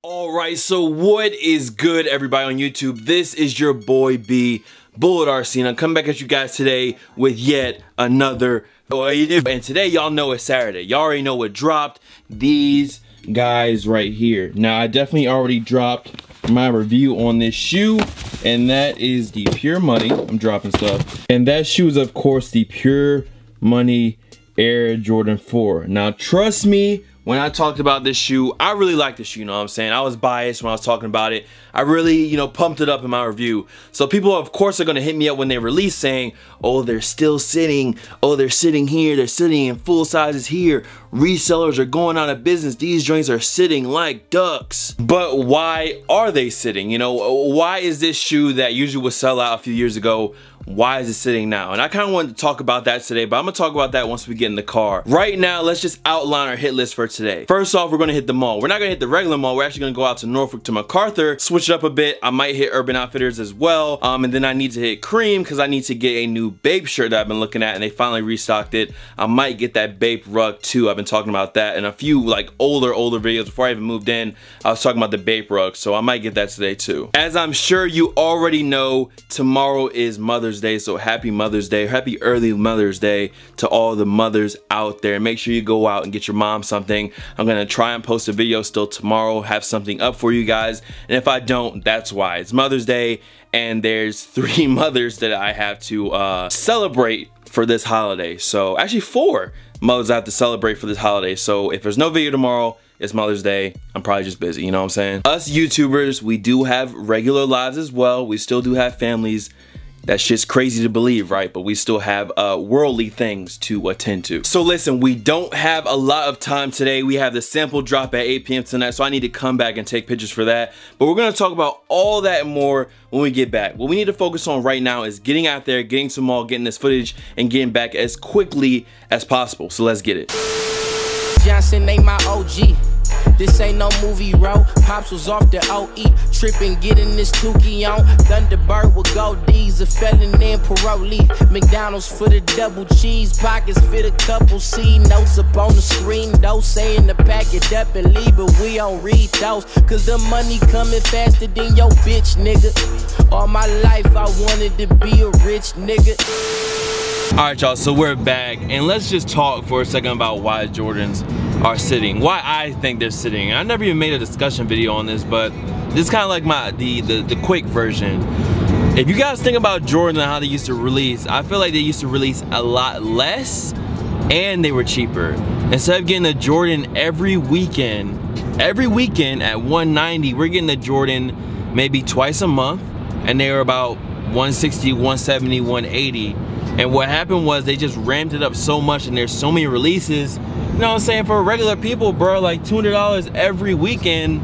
Alright, so what is good, everybody on YouTube? This is your boy B, Bullet RC, and I'm coming back at you guys today with yet another. And today, y'all know it's Saturday. Y'all already know what dropped. These guys right here. Now, I definitely already dropped my review on this shoe, and that is the Pure Money. I'm dropping stuff. And that shoe is, of course, the Pure Money Air Jordan 4. Now, trust me, when I talked about this shoe, I really like this shoe, you know what I'm saying? I was biased when I was talking about it. I really, pumped it up in my review. So people, of course, are gonna hit me up when they release saying, oh, they're still sitting. Oh, they're sitting here. They're sitting in full sizes here. Resellers are going out of business. These joints are sitting like ducks. But why are they sitting? Why is this shoe that usually would sell out a few years ago, why is it sitting now? And I kind of wanted to talk about that today, but I'm gonna talk about that once we get in the car. Right now, let's just outline our hit list for today. First off, we're gonna hit the mall. We're not gonna hit the regular mall. We're actually gonna go out to Norfolk to MacArthur, switch it up a bit. I might hit Urban Outfitters as well. And then I need to hit Cream because I need to get a new Bape shirt that I've been looking at, and they finally restocked it. I might get that Bape rug too. I've been talking about that in a few like older videos before I even moved in. I was talking about the Bape rug, so I might get that today too. As I'm sure you already know, tomorrow is Mother's Day, so happy Mother's Day, happy early Mother's Day to all the mothers out there. Make sure you go out and get your mom something. I'm gonna try and post a video still tomorrow, have something up for you guys, and if I don't, that's why. It's Mother's Day, and there's 3 mothers that I have to celebrate for this holiday. So actually 4 mothers I have to celebrate for this holiday. So if there's no video tomorrow, it's Mother's Day. I'm probably just busy, you know what I'm saying? Us YouTubers, we do have regular lives as well. We still do have families. That shit's crazy to believe, right? But we still have worldly things to attend to. So listen, we don't have a lot of time today. We have the sample drop at 8 p.m. tonight, so I need to come back and take pictures for that. But we're gonna talk about all that and more when we get back. What we need to focus on right now is getting out there, getting to the mall, getting this footage, and getting back as quickly as possible. So let's get it. Johnson ain't my OG. This ain't no movie, bro. Pops was off the OE, tripping, getting this Tukey on. Thunderbird with gold D's, a felon and parolee. McDonald's for the double cheese, pockets fit a couple C notes up on the screen. Those saying to pack it up and leave, but we don't read those. Cause the money coming faster than your bitch, nigga. All my life I wanted to be a rich nigga. Alright, y'all, so we're back, and let's just talk for a second about why Jordans are sitting, why I think they're sitting. I never even made a discussion video on this, but this is kind of like the quick version. If you guys think about Jordan and how they used to release, I feel like they used to release a lot less and they were cheaper. Instead of getting a Jordan every weekend at $190, we're getting the Jordan maybe twice a month, and they were about $160, $170, $180. And what happened was they just ramped it up so much, and there's so many releases. You know what I'm saying? For regular people, bro, like $200 every weekend,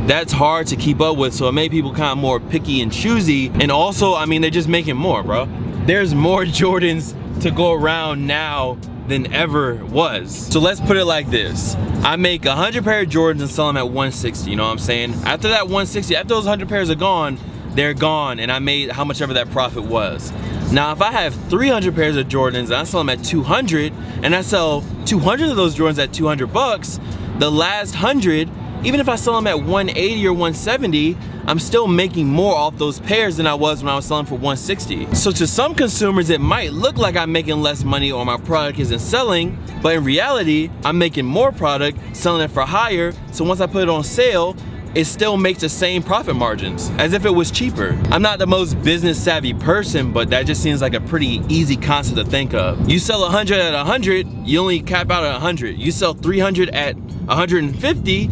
that's hard to keep up with. So it made people kind of more picky and choosy. And also, I mean, they're just making more, bro. There's more Jordans to go around now than ever was. So let's put it like this. I make 100 pair of Jordans and sell them at 160, you know what I'm saying? After that 160, after those 100 pairs are gone, they're gone, and I made how much ever that profit was. Now, if I have 300 pairs of Jordans and I sell them at 200, and I sell 200 of those Jordans at 200 bucks, the last 100, even if I sell them at 180 or 170, I'm still making more off those pairs than I was when I was selling for 160. So to some consumers, it might look like I'm making less money or my product isn't selling, but in reality, I'm making more product, selling it for higher, so once I put it on sale, it still makes the same profit margins as if it was cheaper. I'm not the most business savvy person, but that just seems like a pretty easy concept to think of. You sell 100 at 100, you only cap out at 100. You sell 300 at 150,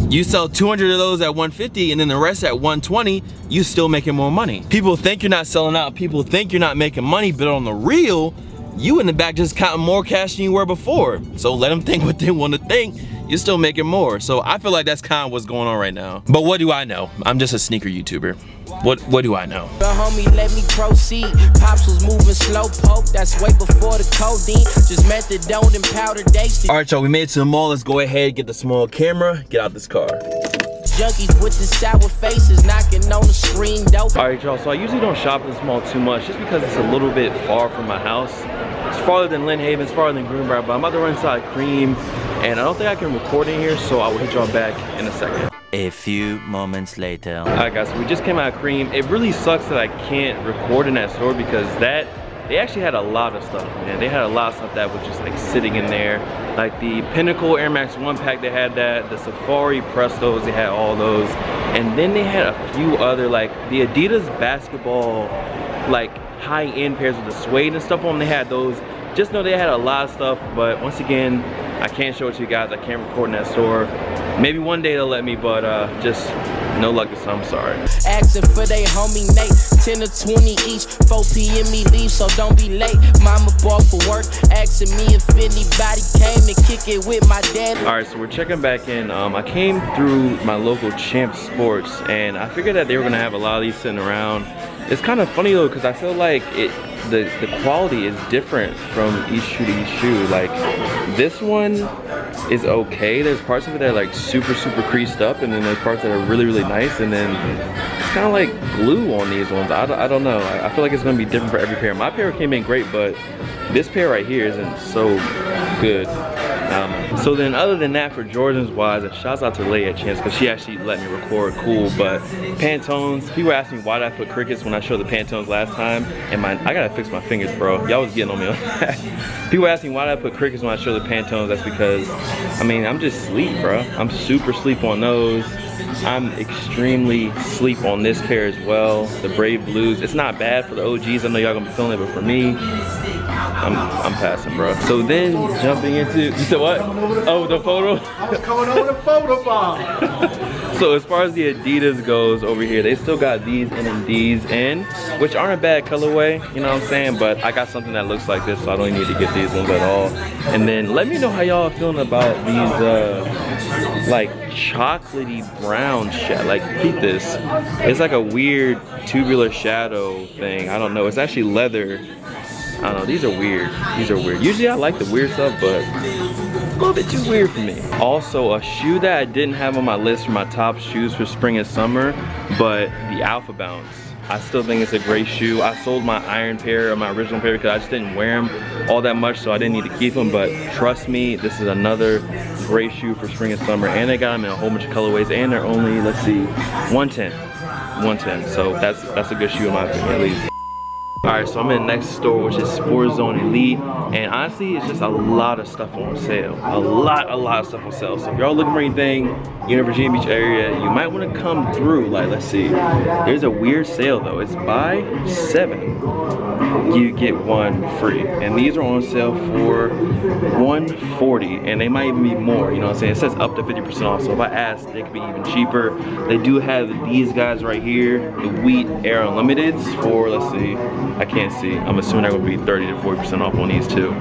you sell 200 of those at 150, and then the rest at 120, you still making more money. People think you're not selling out, people think you're not making money, but on the real, you in the back just counting more cash than you were before. So let them think what they want to think. You're still making more. So I feel like that's kind of what's going on right now. But what do I know? I'm just a sneaker YouTuber. What do I know? The homie let me proceed. Pops was moving slow poke. That's way before the codeine. Just methadone and powder days. All right, y'all, we made it to the mall. Let's go ahead, get the small camera, get out this car. Junkies with the sour faces knocking on the screen though. All right, y'all, so I usually don't shop in the mall too much just because it's a little bit far from my house. It's farther than Lynn Haven, it's farther than Greenbrier, but I'm about to run inside Cream, and I don't think I can record in here, so I will hit y'all back in a second. A few moments later. Alright guys, so we just came out of Cream. It really sucks that I can't record in that store because they actually had a lot of stuff, man. They had a lot of stuff that was just like sitting in there. Like the Pinnacle Air Max 1 pack, they had that. The Safari Prestos, they had all those. And then they had a few other, like the Adidas basketball, like high-end pairs with the suede and stuff on them. They had those. Just know they had a lot of stuff, but once again, I can't show it to you guys. I can't record in that store. Maybe one day they'll let me, but just no luck this time, I'm sorry. Asking for they homie Nate, 10 or 20 each, 4 p.m. he leave, so don't be late. Mama bought for work, asking me if anybody came to kick it with my dad. Alright, so we're checking back in. I came through my local Champ Sports, and I figured that they were gonna have a lot of these sitting around. It's kind of funny though, because I feel like the quality is different from each shoe to each shoe. Like this one is okay. There's parts of it that are like super creased up, and then there's parts that are really nice, and then it's kind of like glue on these ones. I don't know. I feel like it's gonna be different for every pair. My pair came in great, but this pair right here isn't so good. So then other than that, for Jordans wise, and shouts out to Leia at Chance because she actually let me record, cool. But Pantones, people asked me why did I put crickets when I showed the Pantones last time, and I gotta fix my fingers, bro. Y'all was getting on me on that. People asked me why did I put crickets when I showed the Pantones. That's because, I mean, I'm just sleep, bro. I'm super sleep on those. I'm extremely sleep on this pair as well, the Brave Blues. It's not bad for the OGs. I know y'all gonna be feeling it, but for me, I'm passing, bro. So then jumping into, you said what? Oh, the photo? I was coming over the photo bomb. So as far as the Adidas goes over here, they still got these NMDs in, which aren't a bad colorway, you know what I'm saying? But I got something that looks like this, so I don't need to get these ones at all. And then let me know how y'all are feeling about these like chocolatey brown shit. Like, peep this. It's like a weird tubular shadow thing. I don't know. It's actually leather. I don't know, these are weird. These are weird. Usually I like the weird stuff, but a little bit too weird for me. Also, a shoe that I didn't have on my list for my top shoes for spring and summer, but the Alpha Bounce. I still think it's a great shoe. I sold my iron pair, or my original pair, because I just didn't wear them all that much, so I didn't need to keep them. But trust me, this is another great shoe for spring and summer, and they got them in a whole bunch of colorways, and they're only, let's see, 110. 110. So that's a good shoe in my opinion, at least. Alright, so I'm in the next store, which is Sport Zone Elite, and honestly, it's just a lot of stuff on sale. A lot of stuff on sale. So if y'all looking for anything, you're in the Virginia Beach area, you might want to come through. Like, let's see. There's a weird sale though. It's buy 7, you get 1 free, and these are on sale for $140, and they might even be more. You know what I'm saying? It says up to 50% off. So if I ask, they could be even cheaper. They do have these guys right here, the Wheat Air Unlimiteds for, let's see. I can't see. I'm assuming they're gonna be 30 to 40% off on these too.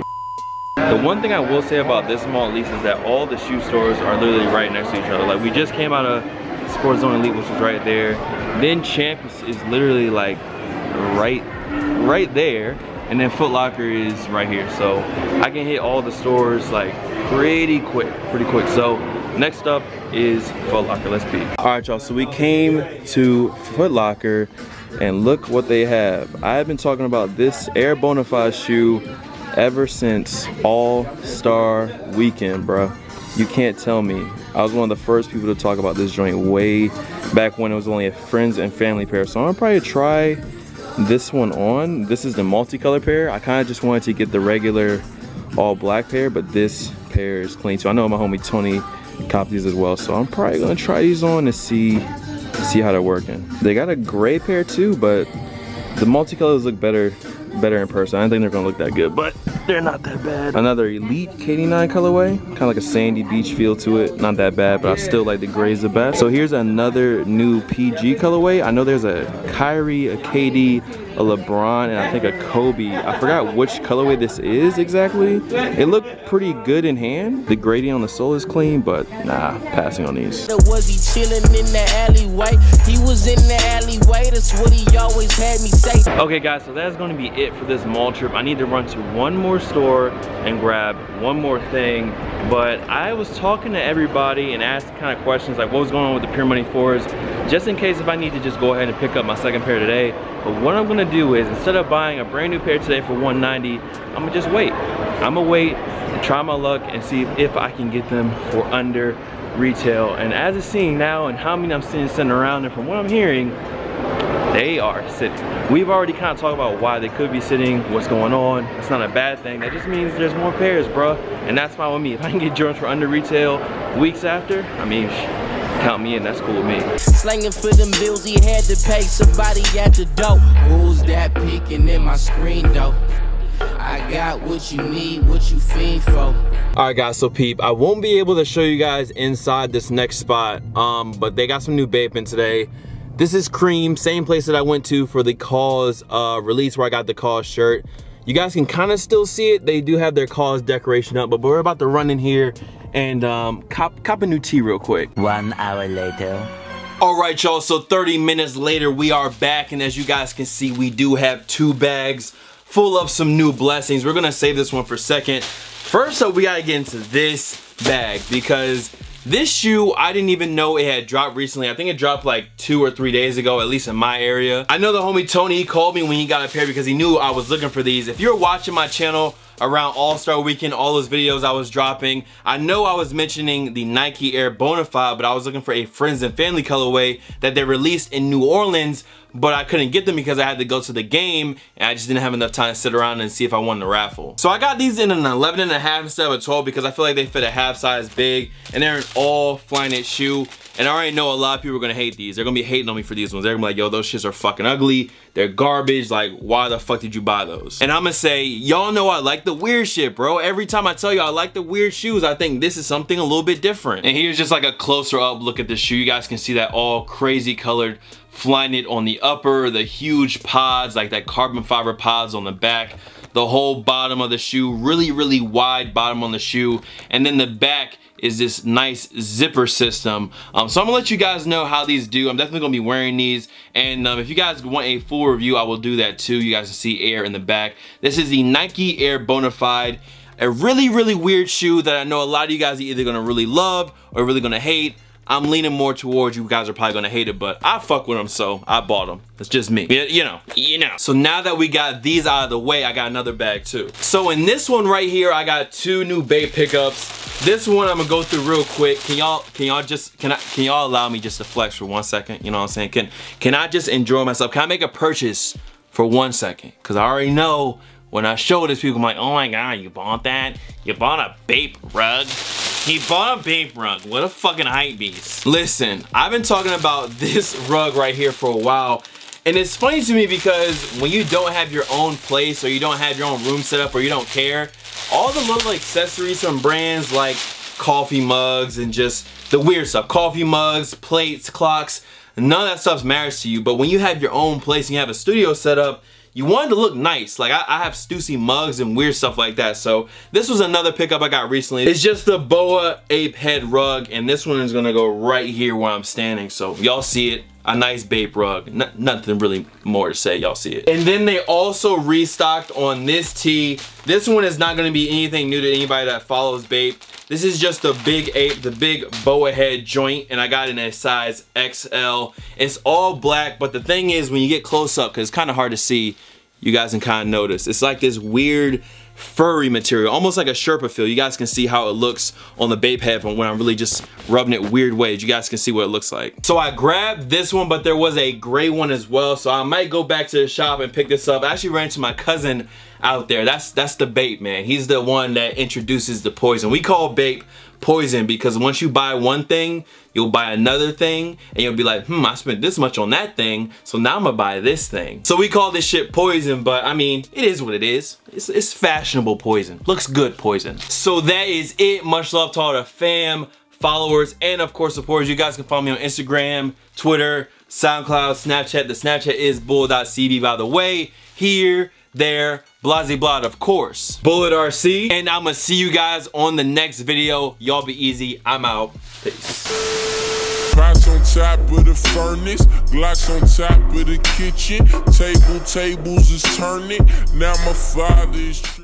The one thing I will say about this mall at least is that all the shoe stores are literally right next to each other. Like, we just came out of Sport Zone Elite, which was right there. Then Champ is literally like right there. And then Foot Locker is right here. So I can hit all the stores like pretty quick. So next up is Foot Locker. Let's peek. All right, y'all, so we came to Foot Locker, and look what they have. I've been talking about this Air Bonafide shoe ever since All-Star Weekend, bro. You can't tell me. I was one of the first people to talk about this joint way back when it was only a friends and family pair. So I'm gonna probably try this one on. This is the multicolor pair. I kind of just wanted to get the regular all black pair, but this pair is clean. So I know my homie Tony copped these as well. So I'm probably gonna try these on to see how they're working. They got a gray pair too, but the multicolors look better in person. I don't think they're gonna look that good, but they're not that bad. Another Elite KD9 colorway, kind of like a sandy beach feel to it. Not that bad, but I still like the grays the best. So here's another new PG colorway. I know there's a Kyrie, a KD, a LeBron, and I think a Kobe. I forgot which colorway this is exactly. It looked pretty good in hand. The gradient on the sole is clean, but nah, passing on these. Was he chilling in the alleyway? He was in the alleyway, that's what he always had me say. Okay guys, so that's gonna be it for this mall trip. I need to run to one more store and grab one more thing. But I was talking to everybody and asked kind of questions like what was going on with the Pure Money 4s, just in case if I need to just go ahead and pick up my second pair today. But what I'm gonna do is, instead of buying a brand new pair today for $190, I'm gonna just wait. I'm gonna wait and try my luck and see if I can get them for under retail. And as it's seeing now and how many I'm seeing sitting around, and from what I'm hearing, they are sitting. We've already kind of talked about why they could be sitting, what's going on. It's not a bad thing. That just means there's more pairs, bro. And that's fine with me. If I can get Jordans for under retail weeks after, I mean, count me in, that's cool with me. Slanging for them bills, he had to pay somebody at the door. Who's that peeking in my screen though? I got what you need, what you fiend for. Alright guys, so peep, I won't be able to show you guys inside this next spot, but they got some new Bape in today. This is Cream, same place that I went to for the Cause release where I got the Cause shirt. You guys can kind of still see it. They do have their Cause decoration up, but we're about to run in here and cop a new tee real quick. 1 hour later. Alright y'all, so 30 minutes later we are back, and as you guys can see, we do have 2 bags full of some new blessings. We're gonna save this one for second. First up, we gotta get into this bag because this shoe, I didn't even know it had dropped recently. I think it dropped like 2 or 3 days ago, at least in my area. I know the homie Tony, he called me when he got a pair because he knew I was looking for these. If you're watching my channel around All-Star Weekend, all those videos I was dropping, I know I was mentioning the Nike Air Bonafide, but I was looking for a Friends and Family colorway that they released in New Orleans, but I couldn't get them because I had to go to the game and I just didn't have enough time to sit around and see if I won the raffle. So I got these in an 11.5 instead of a 12 because I feel like they fit a half size big, and they're an all Flyknit shoe. And I already know a lot of people are gonna hate these. They're gonna be hating on me for these ones. They're gonna be like, yo, those shits are fucking ugly. They're garbage. Like, why the fuck did you buy those? And I'm gonna say, y'all know I like the weird shit, bro. Every time I tell you I like the weird shoes, I think this is something a little bit different. And here's just like a closer up look at the shoe. You guys can see that all crazy colored Flyknit on the upper, the huge pods, like that carbon fiber pods on the back, the whole bottom of the shoe, really, really wide bottom on the shoe, and then the back is this nice zipper system. So I'm gonna let you guys know how these do. I'm definitely gonna be wearing these, and if you guys want a full review, I will do that too. You guys can see Air in the back. This is the Nike Air Bonafide, a really, really weird shoe that I know a lot of you guys are either gonna really love or really gonna hate. I'm leaning more towards you guys are probably gonna hate it, but I fuck with them, so I bought them. It's just me. You know. So now that we got these out of the way, I got another bag too. So in this one right here, I got 2 new Bape pickups. This one I'm gonna go through real quick. Can y'all allow me just to flex for 1 second? You know what I'm saying? Can I just enjoy myself? Can I make a purchase for 1 second? Cause I already know when I show this, people I'm like, oh my god, you bought that? You bought a Bape rug? He bought a Bape rug. What a fucking hype beast. Listen, I've been talking about this rug right here for a while, and it's funny to me because when you don't have your own place or you don't have your own room set up or you don't care, all the little accessories from brands like coffee mugs and just the weird stuff, coffee mugs, plates, clocks, none of that stuff matters to you. But when you have your own place and you have a studio set up, you want it to look nice. Like I have Stussy mugs and weird stuff like that. So this was another pickup I got recently. It's just the Boa Ape head rug, and this one is gonna go right here where I'm standing. So y'all see it, a nice Bape rug. Nothing really more to say, y'all see it. And then they also restocked on this tee. This one is not gonna be anything new to anybody that follows Bape. This is just the big ape, the big boa head joint, and I got it in a size XL. It's all black, but the thing is, when you get close up, because it's kind of hard to see, you guys can kind of notice. It's like this weird furry material, almost like a Sherpa feel. You guys can see how it looks on the Bape head when I'm really just rubbing it weird ways. You guys can see what it looks like. So I grabbed this one, but there was a gray one as well, so I might go back to the shop and pick this up. I actually ran into my cousin out there. That's the Bape, man. He's the one that introduces the poison. We call Bape poison because once you buy one thing, you'll buy another thing, and you'll be like, I spent this much on that thing, so now I'm gonna buy this thing. So we call this shit poison, but I mean, it is what it is. It's fashionable poison. Looks good poison. So that is it. Much love to all the fam, followers, and of course supporters. You guys can follow me on Instagram, Twitter, SoundCloud, Snapchat. The Snapchat is bull.cb, by the way. Here, there, blasey blot, of course. Bullet RC, and I'm gonna see you guys on the next video. Y'all be easy. I'm out. Peace. Pots on top of the furnace, Glocks on top of the kitchen, tables is turning. Now my father is